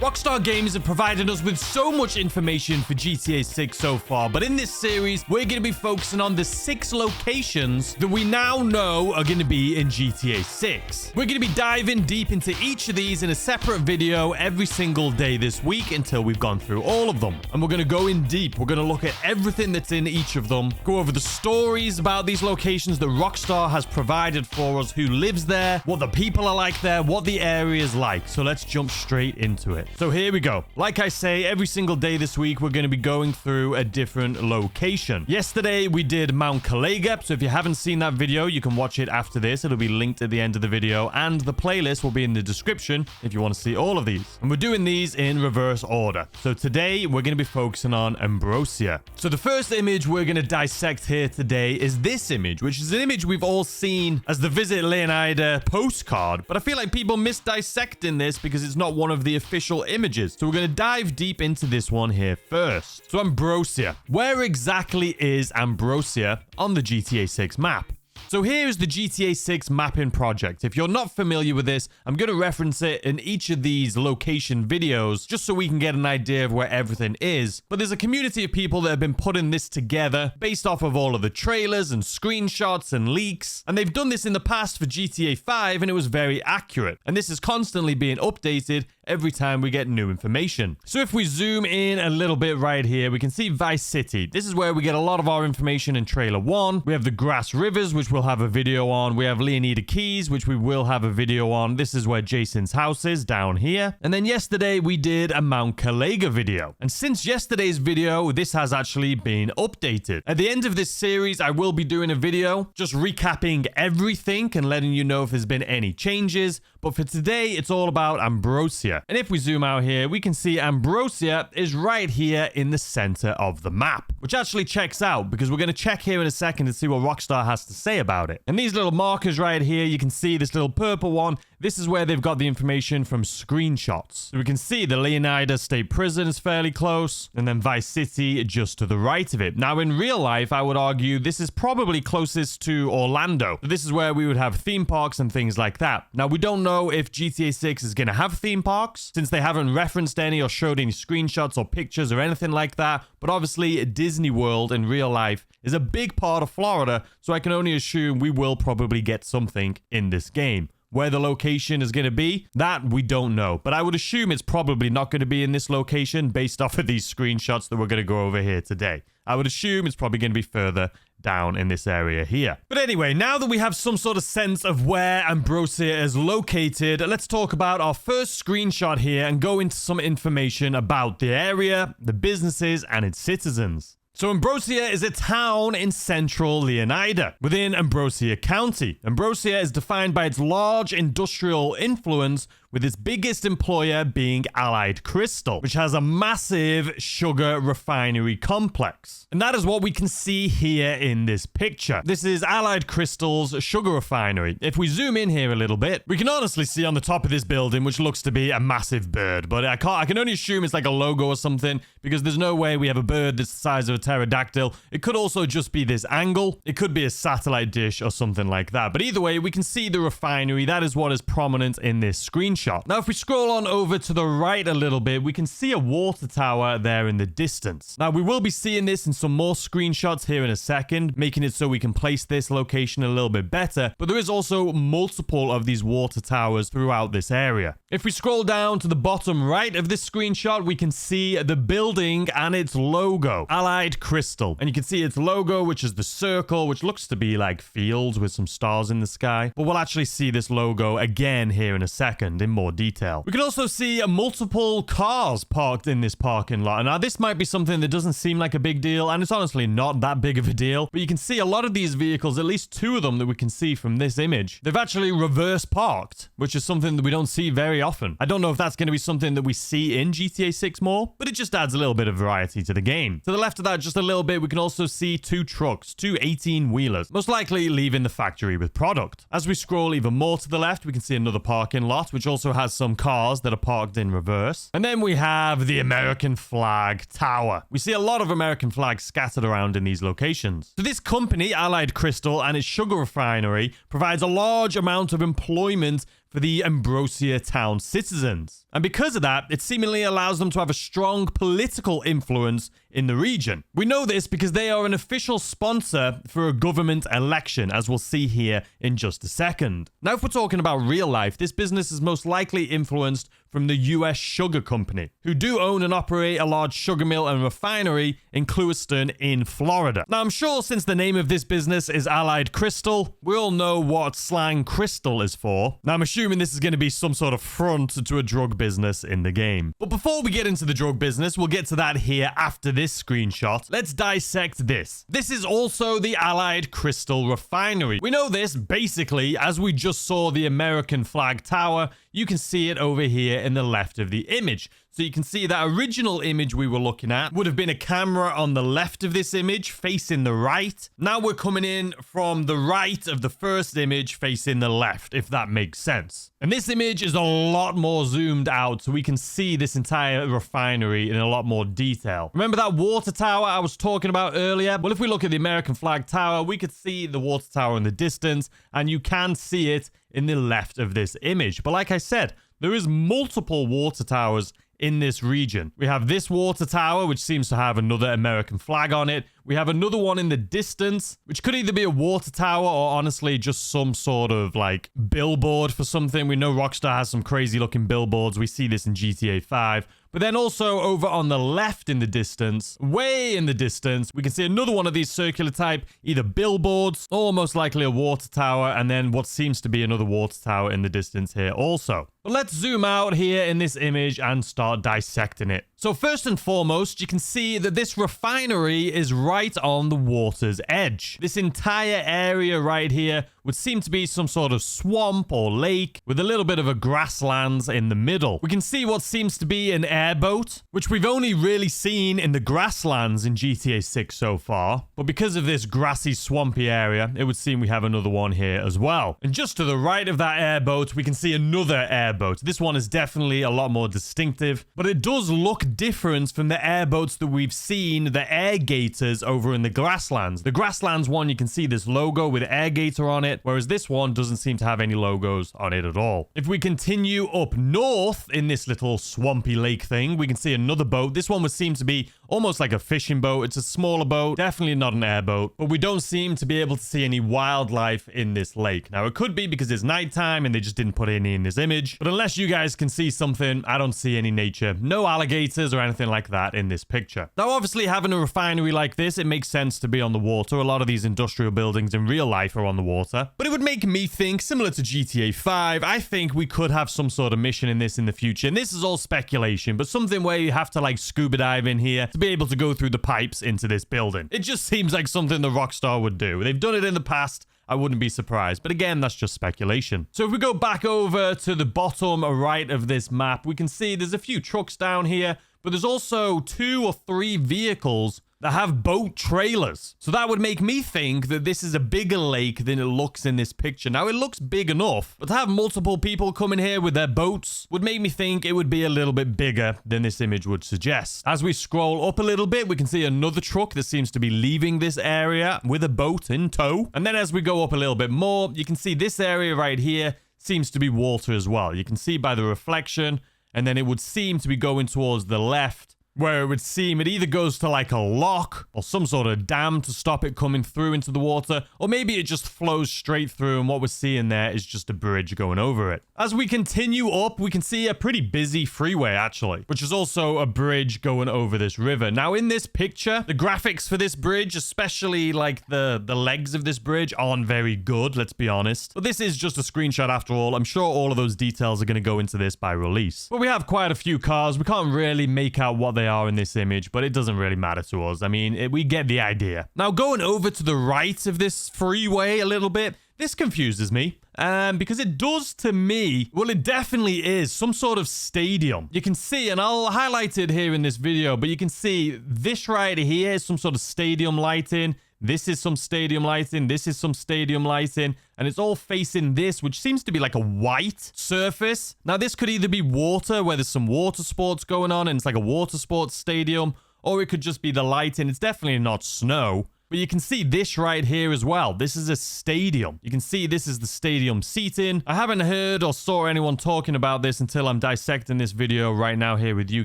Rockstar Games have provided us with so much information for GTA 6 so far, but in this series, we're going to be focusing on the 6 locations that we now know are going to be in GTA 6. We're going to be diving deep into each of these in a separate video every single day this week until we've gone through all of them. And we're going to go in deep. We're going to look at everything that's in each of them, go over the stories about these locations that Rockstar has provided for us, who lives there, what the people are like there, what the area is like. So let's jump straight into it. So here we go. Like I say, every single day this week, we're going to be going through a different location. Yesterday, we did Mount Calega. So if you haven't seen that video, you can watch it after this. It'll be linked at the end of the video, and the playlist will be in the description if you want to see all of these. And we're doing these in reverse order. So today, we're going to be focusing on Ambrosia. So the first image we're going to dissect here today is this image, which is an image we've all seen as the Visit Leonida postcard. But I feel like people misdissecting this because it's not one of the official images. So we're going to dive deep into this one here first. So Ambrosia. Where exactly is Ambrosia on the GTA 6 map? So here's the GTA 6 mapping project. If you're not familiar with this, I'm going to reference it in each of these location videos just so we can get an idea of where everything is. But there's a community of people that have been putting this together based off of all of the trailers and screenshots and leaks. And they've done this in the past for GTA 5 and it was very accurate. And this is constantly being updated every time we get new information. So if we zoom in a little bit right here, we can see Vice City. This is where we get a lot of our information in trailer 1. We have the Grass Rivers, which we'll have a video on. We have Leonida Keys, which we will have a video on. This is where Jason's house is, down here. And then yesterday we did a Mount Calega video. And since yesterday's video, this has actually been updated. At the end of this series, I will be doing a video just recapping everything and letting you know if there's been any changes. But for today, it's all about Ambrosia. And if we zoom out here, we can see Ambrosia is right here in the center of the map, which actually checks out because we're going to check here in a second to see what Rockstar has to say about it. And these little markers right here, you can see this little purple one. This is where they've got the information from screenshots. So we can see the Leonida State Prison is fairly close, and then Vice City just to the right of it. Now, in real life, I would argue this is probably closest to Orlando. This is where we would have theme parks and things like that. Now, we don't know if GTA 6 is going to have theme parks, since they haven't referenced any or showed any screenshots or pictures or anything like that. But obviously, Disney World in real life is a big part of Florida, so I can only assume we will probably get something in this game. Where the location is going to be, that we don't know. But I would assume it's probably not going to be in this location based off of these screenshots that we're going to go over here today. I would assume it's probably going to be further down in this area here. But anyway, now that we have some sort of sense of where Ambrosia is located, let's talk about our first screenshot here and go into some information about the area, the businesses, and its citizens. So Ambrosia is a town in central Leonida, within Ambrosia County. Ambrosia is defined by its large industrial influence, with its biggest employer being Allied Crystal, which has a massive sugar refinery complex. And that is what we can see here in this picture. This is Allied Crystal's sugar refinery. If we zoom in here a little bit, we can honestly see on the top of this building, which looks to be a massive bird, but I can only assume it's like a logo or something, because there's no way we have a bird that's the size of a pterodactyl. It could also just be this angle. It could be a satellite dish or something like that. But either way, we can see the refinery. That is what is prominent in this screenshot. Now, if we scroll on over to the right a little bit, we can see a water tower there in the distance. Now, we will be seeing this in some more screenshots here in a second, making it so we can place this location a little bit better. But there is also multiple of these water towers throughout this area. If we scroll down to the bottom right of this screenshot, we can see the building and its logo, Allied Crystal. And you can see its logo, which is the circle, which looks to be like fields with some stars in the sky. But we'll actually see this logo again here in a second in more detail. We can also see multiple cars parked in this parking lot. Now, this might be something that doesn't seem like a big deal, and it's honestly not that big of a deal, but you can see a lot of these vehicles, at least 2 of them that we can see from this image, they've actually reverse parked, which is something that we don't see very often. I don't know if that's going to be something that we see in GTA 6 more, but it just adds a little bit of variety to the game. To the left of that, just a little bit, we can also see 2 trucks, 2 18-wheelers, most likely leaving the factory with product. As we scroll even more to the left, we can see another parking lot, which also has some cars that are parked in reverse. And then we have the American flag tower. We see a lot of American flags scattered around in these locations. So this company, Allied Crystal, and its sugar refinery provides a large amount of employment for the Ambrosia town citizens. And because of that, it seemingly allows them to have a strong political influence in the region. We know this because they are an official sponsor for a government election, as we'll see here in just a second. Now, if we're talking about real life, this business is most likely influenced from the US Sugar Company, who do own and operate a large sugar mill and refinery in Clewiston in Florida. Now, I'm sure since the name of this business is Allied Crystal, we all know what slang crystal is for. Now, I'm assuming this is going to be some sort of front to a drug business in the game. But before we get into the drug business, we'll get to that here after this screenshot. Let's dissect this. This is also the Allied Crystal Refinery. We know this basically as we just saw the American flag tower. You can see it over here in the left of the image. So you can see that original image we were looking at would have been a camera on the left of this image facing the right. Now we're coming in from the right of the first image facing the left, if that makes sense. And this image is a lot more zoomed out, so we can see this entire refinery in a lot more detail. Remember that water tower I was talking about earlier? Well, if we look at the American flag tower, we could see the water tower in the distance, and you can see it in the left of this image. But like I said, there is multiple water towers in this region. We have this water tower, which seems to have another American flag on it. We have another one in the distance, which could either be a water tower or honestly just some sort of like billboard for something. We know Rockstar has some crazy looking billboards. We see this in GTA 5. But then also over on the left in the distance, way in the distance, we can see another one of these circular type, either billboards or most likely a water tower, and then what seems to be another water tower in the distance here also. But let's zoom out here in this image and start dissecting it. So first and foremost, you can see that this refinery is right on the water's edge. This entire area right here would seem to be some sort of swamp or lake with a little bit of a grasslands in the middle. We can see what seems to be an airboat, which we've only really seen in the grasslands in GTA 6 so far. But because of this grassy, swampy area, it would seem we have another one here as well. And just to the right of that airboat, we can see another airboat. This one is definitely a lot more distinctive, but it does look different from the airboats that we've seen, the air gators over in the grasslands. The grasslands one, you can see this logo with air gator on it, whereas this one doesn't seem to have any logos on it at all. If we continue up north in this little swampy lake thing, we can see another boat. This one would seem to be almost like a fishing boat. It's a smaller boat, definitely not an airboat, but we don't seem to be able to see any wildlife in this lake. Now, it could be because it's nighttime and they just didn't put any in this image, but unless you guys can see something, I don't see any nature. No alligators or anything like that in this picture. Now, obviously, having a refinery like this, it makes sense to be on the water. A lot of these industrial buildings in real life are on the water, but it would make me think, similar to GTA 5, I think we could have some sort of mission in this in the future. And this is all speculation, but something where you have to like scuba dive in here to be able to go through the pipes into this building. It just seems like something the Rockstar would do. They've done it in the past. I wouldn't be surprised. But again, that's just speculation. So if we go back over to the bottom right of this map, we can see there's a few trucks down here, but there's also 2 or 3 vehicles that have boat trailers. So that would make me think that this is a bigger lake than it looks in this picture. Now, it looks big enough, but to have multiple people come in here with their boats would make me think it would be a little bit bigger than this image would suggest. As we scroll up a little bit, we can see another truck that seems to be leaving this area with a boat in tow. And then as we go up a little bit more, you can see this area right here seems to be water as well. You can see by the reflection, and then it would seem to be going towards the left, where it would seem it either goes to like a lock or some sort of dam to stop it coming through into the water, or maybe it just flows straight through and what we're seeing there is just a bridge going over it. As we continue up, we can see a pretty busy freeway actually, which is also a bridge going over this river. Now in this picture, the graphics for this bridge, especially like the legs of this bridge, aren't very good, let's be honest. But this is just a screenshot after all. I'm sure all of those details are going to go into this by release. But we have quite a few cars. We can't really make out what they are in this image, but it doesn't really matter to us. I mean, we get the idea. Now, going over to the right of this freeway a little bit, this confuses me. Because it does to me, well, it definitely is some sort of stadium. You can see, and I'll highlight it here in this video, but you can see this right here is some sort of stadium lighting. This is some stadium lighting. This is some stadium lighting. And it's all facing this, which seems to be like a white surface. Now, this could either be water, where there's some water sports going on, and it's like a water sports stadium, or it could just be the lighting. It's definitely not snow. But you can see this right here as well. This is a stadium. You can see this is the stadium seating. I haven't heard or saw anyone talking about this until I'm dissecting this video right now here with you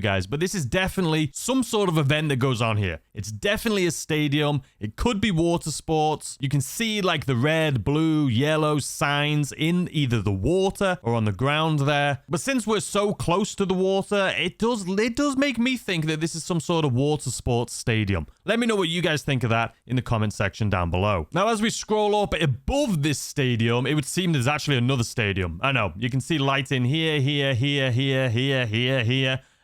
guys. But this is definitely some sort of event that goes on here. It's definitely a stadium. It could be water sports. You can see like the red, blue, yellow signs in either the water or on the ground there. But since we're so close to the water, it does make me think that this is some sort of water sports stadium. Let me know what you guys think of that in the comment section down below. Now, as we scroll up above this stadium, it would seem there's actually another stadium. I know, you can see lights in here,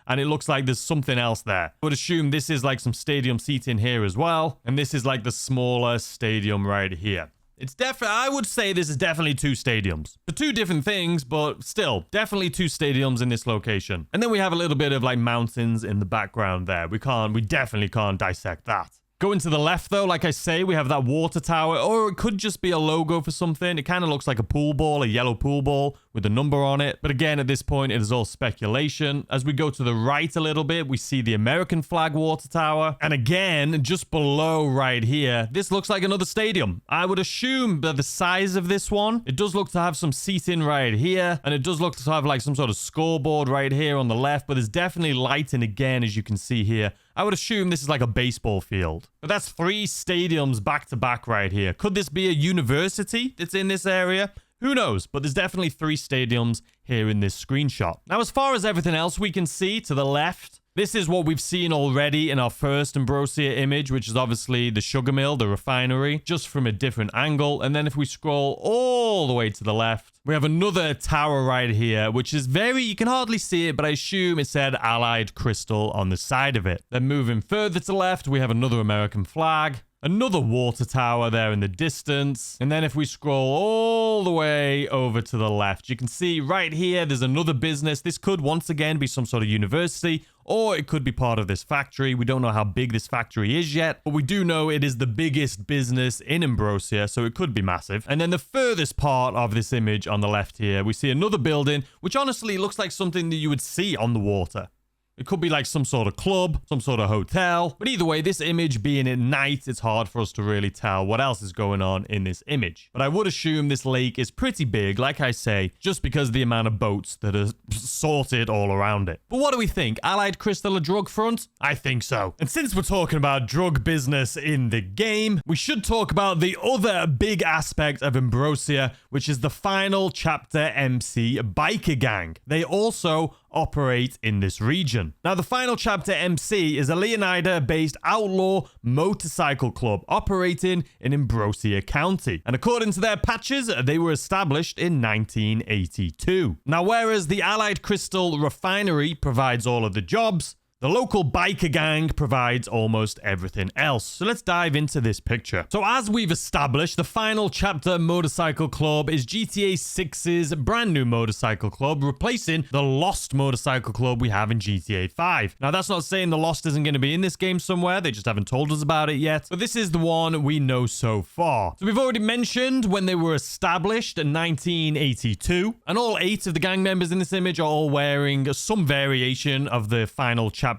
and it looks like there's something else there. I would assume this is like some stadium seating here as well, and this is like the smaller stadium right here. It's definitely, I would say this is definitely two stadiums. For two different things, but still, definitely two stadiums in this location. And then we have a little bit of like mountains in the background there. We definitely can't dissect that. Going to the left, though, like I say, we have that water tower, or it could just be a logo for something. It kind of looks like a pool ball, a yellow pool ball with a number on it. But again, at this point, it is all speculation. As we go to the right a little bit, we see the American flag water tower. And again, just below right here, this looks like another stadium. I would assume that the size of this one, it does look to have some seating right here. And it does look to have like some sort of scoreboard right here on the left. But there's definitely lighting again, as you can see here. I would assume this is like a baseball field. But that's three stadiums back to back right here. Could this be a university that's in this area? Who knows? But there's definitely three stadiums here in this screenshot. Now, as far as everything else we can see to the left, this is what we've seen already in our first Ambrosia image, which is obviously the sugar mill, the refinery, just from a different angle. And then if we scroll all the way to the left, we have another tower right here, which is you can hardly see it, but I assume it said Allied Crystal on the side of it. Then moving further to the left, we have another American flag. Another water tower there in the distance. And then if we scroll all the way over to the left, you can see right here, there's another business. This could once again be some sort of university, or it could be part of this factory. We don't know how big this factory is yet, but we do know it is the biggest business in Ambrosia, so it could be massive. And then the furthest part of this image on the left here, we see another building, which honestly looks like something that you would see on the water. It could be like some sort of club, some sort of hotel. But either way, this image being at night, it's hard for us to really tell what else is going on in this image. But I would assume this lake is pretty big, like I say, just because of the amount of boats that are sorted all around it. But what do we think? Allied Crystal a drug front? I think so. And since we're talking about drug business in the game, we should talk about the other big aspect of Ambrosia, which is the final chapter MC biker gang. They also operate in this region. Now, the final chapter MC is a Leonida-based outlaw motorcycle club operating in Ambrosia County. And according to their patches, they were established in 1982. Now, whereas the Allied Crystal Refinery provides all of the jobs, the local biker gang provides almost everything else. So let's dive into this picture. So as we've established, the final chapter motorcycle club is GTA 6's brand new motorcycle club, replacing the Lost motorcycle club we have in GTA 5. Now, that's not saying the Lost isn't going to be in this game somewhere. They just haven't told us about it yet. But this is the one we know so far. So we've already mentioned when they were established in 1982. And all 8 of the gang members in this image are all wearing some variation of the final chapter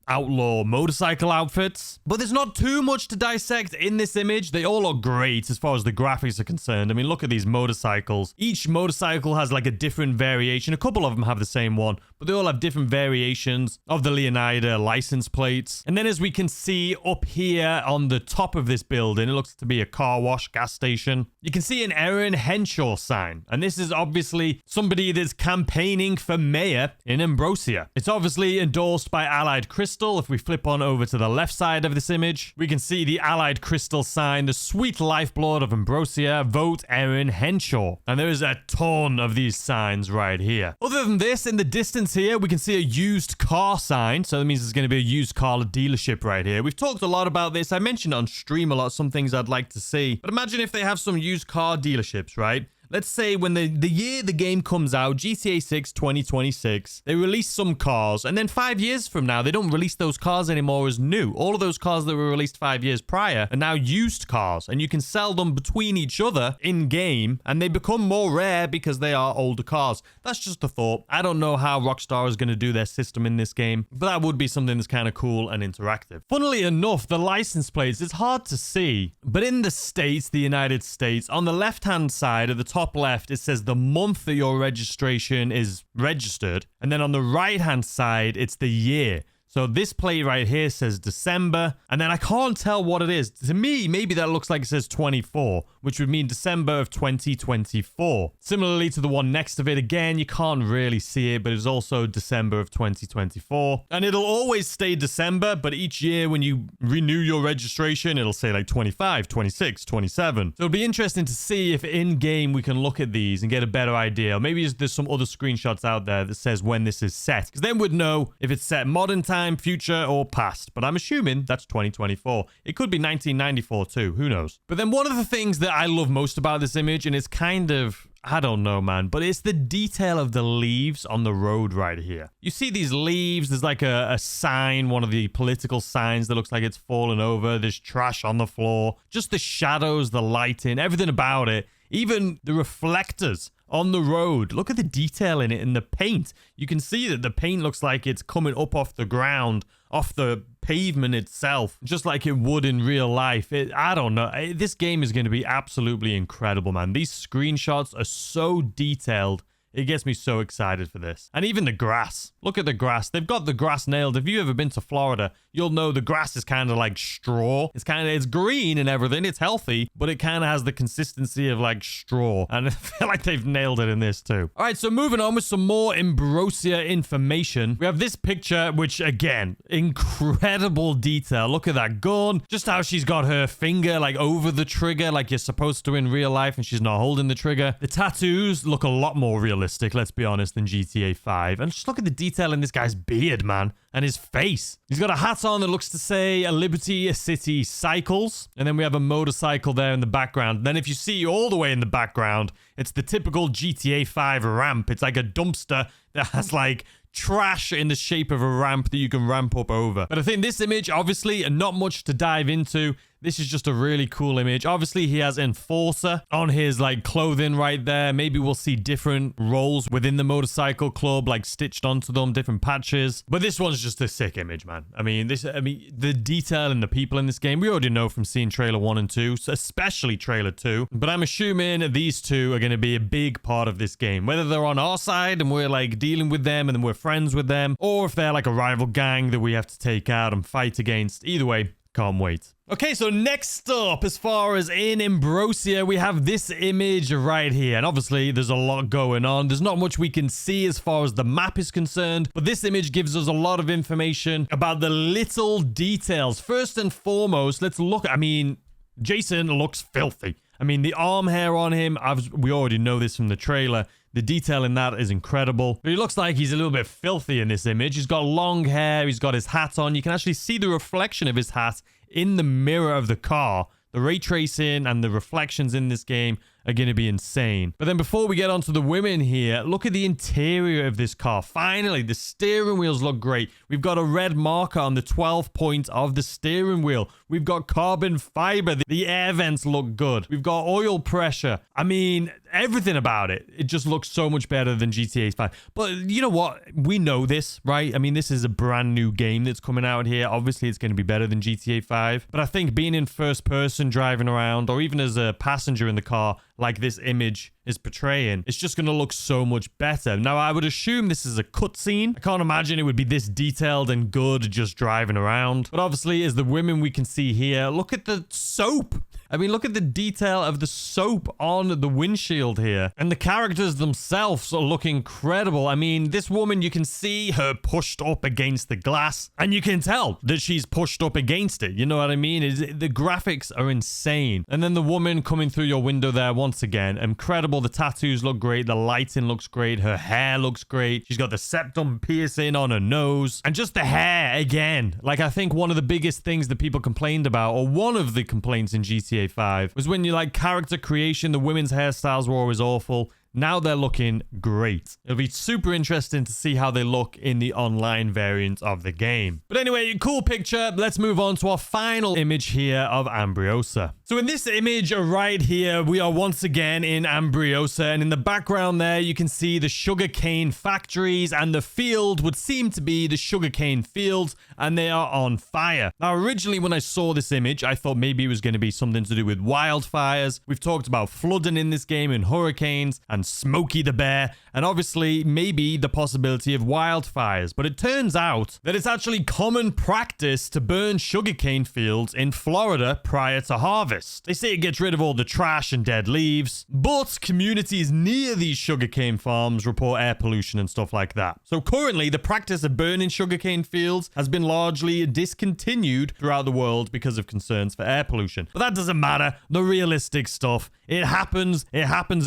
outlaw motorcycle outfits. But there's not too much to dissect in this image. They all look great as far as the graphics are concerned. I mean, look at these motorcycles. Each motorcycle has like a different variation. A couple of them have the same one, but they all have different variations of the Leonida license plates. And then as we can see up here on the top of this building, it looks to be a car wash, gas station. You can see an Erin Henshaw sign. And this is obviously somebody that's campaigning for mayor in Ambrosia. It's obviously endorsed by Allied Crystal. If we flip on over to the left side of this image, we can see the Allied Crystal sign, the sweet lifeblood of Ambrosia, vote Erin Henshaw. And there is a ton of these signs right here. Other than this, in the distance here, we can see a used car sign. So that means there's going to be a used car dealership right here. We've talked a lot about this. I mentioned on stream a lot, some things I'd like to see. But imagine if they have some used car dealerships, right? let's say when the year the game comes out, GTA 6 2026, they release some cars, and then 5 years from now, they don't release those cars anymore as new. All of those cars that were released 5 years prior are now used cars, and you can sell them between each other in game, and they become more rare because they are older cars. That's just a thought. I don't know how Rockstar is going to do their system in this game, but that would be something that's kind of cool and interactive. Funnily enough, the license plates, it's hard to see, but in the States, the United States, on the left-hand side at the top left, it says the month that your registration is registered, and then on the right-hand side, it's the year. So this plate right here says December, and then I can't tell what it is. To me, maybe that looks like it says 24, which would mean December of 2024. Similarly to the one next to it, again, you can't really see it, but it's also December of 2024. And it'll always stay December, but each year when you renew your registration, it'll say like 25, 26, 27. So it'll be interesting to see if in-game we can look at these and get a better idea. Or maybe there's some other screenshots out there that says when this is set, because then we'd know if it's set modern time, future, or past. But I'm assuming that's 2024. It could be 1994 too. Who knows? But then one of the things that I love most about this image, and it's kind of, I don't know, man, but it's the detail of the leaves on the road right here. You see these leaves, there's like a sign, one of the political signs that looks like it's fallen over. There's trash on the floor. Just the shadows, the lighting, everything about it. Even the reflectors on the road. Look at the detail in it, and the paint. You can see that the paint looks like it's coming up off the ground, off the pavement itself, just like it would in real life. I don't know. This game is going to be absolutely incredible, man. These screenshots are so detailed. It gets me so excited for this. And even the grass. Look at the grass. They've got the grass nailed. If you ever been to Florida, you'll know the grass is kind of like straw. It's green and everything. It's healthy, but it kind of has the consistency of like straw. And I feel like they've nailed it in this too. All right, so moving on with some more Ambrosia information. We have this picture, which again, incredible detail. Look at that gun. Just how she's got her finger like over the trigger like you're supposed to in real life, and she's not holding the trigger. The tattoos look a lot more realistic, let's be honest, than GTA 5. And just look at the detail in this guy's beard, man, and his face. He's got a hat on that looks to say a Liberty City Cycles. And then we have a motorcycle there in the background. Then if you see all the way in the background, it's the typical GTA 5 ramp. It's like a dumpster that has like trash in the shape of a ramp that you can ramp up over. But I think this image, obviously, not much to dive into. This is just a really cool image. Obviously, he has Enforcer on his like clothing right there. Maybe we'll see different roles within the motorcycle club, like stitched onto them, different patches. But this one's just a sick image, man. I mean, the detail and the people in this game, we already know from seeing trailer 1 and 2, so especially trailer 2. But I'm assuming these two are going to be a big part of this game, whether they're on our side and we're like dealing with them and then we're friends with them, or if they're like a rival gang that we have to take out and fight against. Either way, can't wait. Okay, so next up, as far as in Ambrosia, we have this image right here. And obviously, there's a lot going on. There's not much we can see as far as the map is concerned. But this image gives us a lot of information about the little details. First and foremost, let's look. I mean, Jason looks filthy. I mean, the arm hair on him, we already know this from the trailer. The detail in that is incredible. But he looks like he's a little bit filthy in this image. He's got long hair. He's got his hat on. You can actually see the reflection of his hat in the mirror of the car. The ray tracing and the reflections in this game are going to be insane. But then before we get onto the women here, look at the interior of this car. Finally, the steering wheels look great. We've got a red marker on the 12 point of the steering wheel. We've got carbon fiber. The air vents look good. We've got oil pressure. I mean, everything about it. It just looks so much better than GTA 5. But you know what? We know this, right? I mean, this is a brand new game that's coming out here. Obviously, it's going to be better than GTA 5. But I think being in first person driving around, or even as a passenger in the car, like this image is portraying, it's just going to look so much better. Now, I would assume this is a cutscene. I can't imagine it would be this detailed and good just driving around. But obviously, as the women we can see here, look at the soap. I mean, look at the detail of the soap on the windshield here. And the characters themselves look incredible. I mean, this woman, you can see her pushed up against the glass. And you can tell that she's pushed up against it. You know what I mean? The graphics are insane. And then the woman coming through your window there, once again, incredible. The tattoos look great. The lighting looks great. Her hair looks great. She's got the septum piercing on her nose. And just the hair, again. Like, I think one of the biggest things that people complained about, or one of the complaints in GTA GTA 5 was when you like character creation, the women's hairstyles were always awful. Now they're looking great. It'll be super interesting to see how they look in the online variant of the game. But anyway, cool picture. Let's move on to our final image here of Ambrosia. So in this image right here, we are once again in Ambrosia, and in the background there, you can see the sugarcane factories, and the field would seem to be the sugarcane fields, and they are on fire. Now, originally when I saw this image, I thought maybe it was going to be something to do with wildfires. We've talked about flooding in this game and hurricanes and Smokey the Bear, and obviously maybe the possibility of wildfires. But it turns out that it's actually common practice to burn sugarcane fields in Florida prior to harvest. They say it gets rid of all the trash and dead leaves, but communities near these sugarcane farms report air pollution and stuff like that. So currently, the practice of burning sugarcane fields has been largely discontinued throughout the world because of concerns for air pollution. But that doesn't matter. The realistic stuff, it happens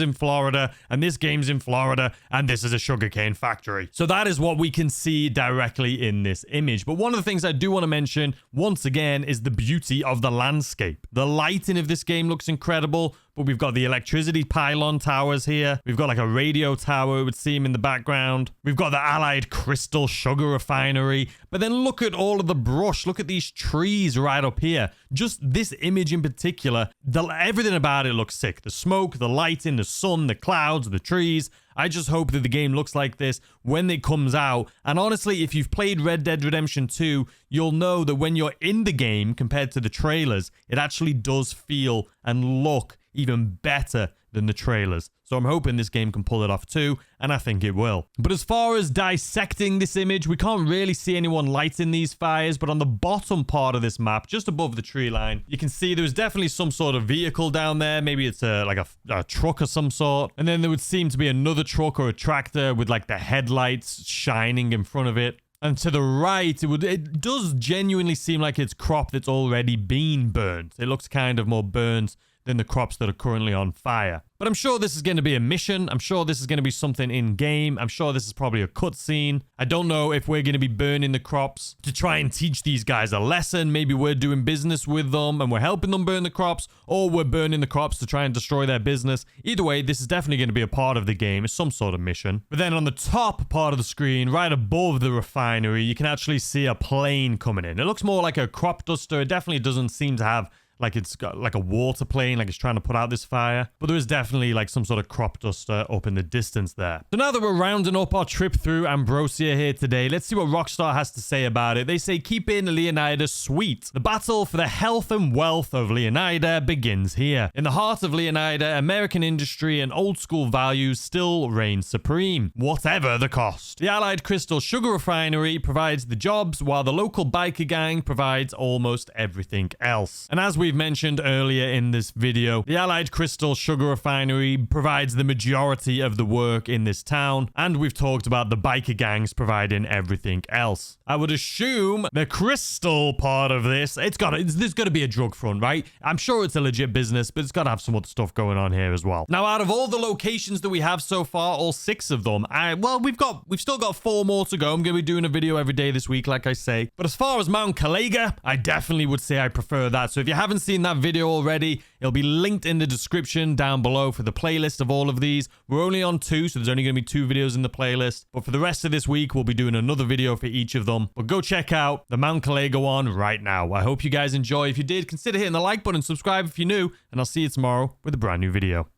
in Florida, and this game's in Florida, and this is a sugarcane factory. So that is what we can see directly in this image. But one of the things I do want to mention, once again, is the beauty of the landscape. The lighting of this game looks incredible, but we've got the electricity pylon towers here. We've got like a radio tower, it would seem, in the background. We've got the Allied Crystal Sugar Refinery. But then look at all of the brush. Look at these trees right up here. Just this image in particular, everything about it looks sick. The smoke, the lighting, the sun, the clouds, the trees. I just hope that the game looks like this when it comes out. And honestly, if you've played Red Dead Redemption 2, you'll know that when you're in the game compared to the trailers, it actually does feel and look even better than the trailers. So I'm hoping this game can pull it off too, and I think it will. But as far as dissecting this image, we can't really see anyone lighting these fires, but on the bottom part of this map, just above the tree line, you can see there's definitely some sort of vehicle down there. Maybe it's like a truck of some sort. And then there would seem to be another truck or a tractor with like the headlights shining in front of it. And to the right, it does genuinely seem like it's crop that's already been burned. It looks kind of more burnt than the crops that are currently on fire. But I'm sure this is going to be a mission. I'm sure this is going to be something in-game. I'm sure this is probably a cutscene. I don't know if we're going to be burning the crops to try and teach these guys a lesson. Maybe we're doing business with them and we're helping them burn the crops, or we're burning the crops to try and destroy their business. Either way, this is definitely going to be a part of the game. It's some sort of mission. But then on the top part of the screen, right above the refinery, you can actually see a plane coming in. It looks more like a crop duster. It definitely doesn't seem to have like it's got like a water plane, like it's trying to put out this fire. But there is definitely like some sort of crop duster up in the distance there. So now that we're rounding up our trip through Ambrosia here today, let's see what Rockstar has to say about it. They say, keeping Leonida sweet. The battle for the health and wealth of Leonida begins here. In the heart of Leonida, American industry and old school values still reign supreme, whatever the cost. The Allied Crystal Sugar Refinery provides the jobs, while the local biker gang provides almost everything else. And as we've mentioned earlier in this video, the Allied Crystal Sugar Refinery provides the majority of the work in this town, and we've talked about the biker gangs providing everything else. I would assume the crystal part of this, there's got to be a drug front, right? I'm sure it's a legit business, but it's got to have some other stuff going on here as well. Now, out of all the locations that we have so far, all 6 of them, we've still got 4 more to go. I'm going to be doing a video every day this week, like I say. But as far as Mount Caliga, I definitely would say I prefer that. So if you haven't seen that video already, it'll be linked in the description down below for the playlist of all of these. We're only on 2, so there's only going to be 2 videos in the playlist. But for the rest of this week, we'll be doing another video for each of them. But go check out the Mount Caliga one right now. I hope you guys enjoy. If you did, consider hitting the like button, subscribe if you're new, and I'll see you tomorrow with a brand new video.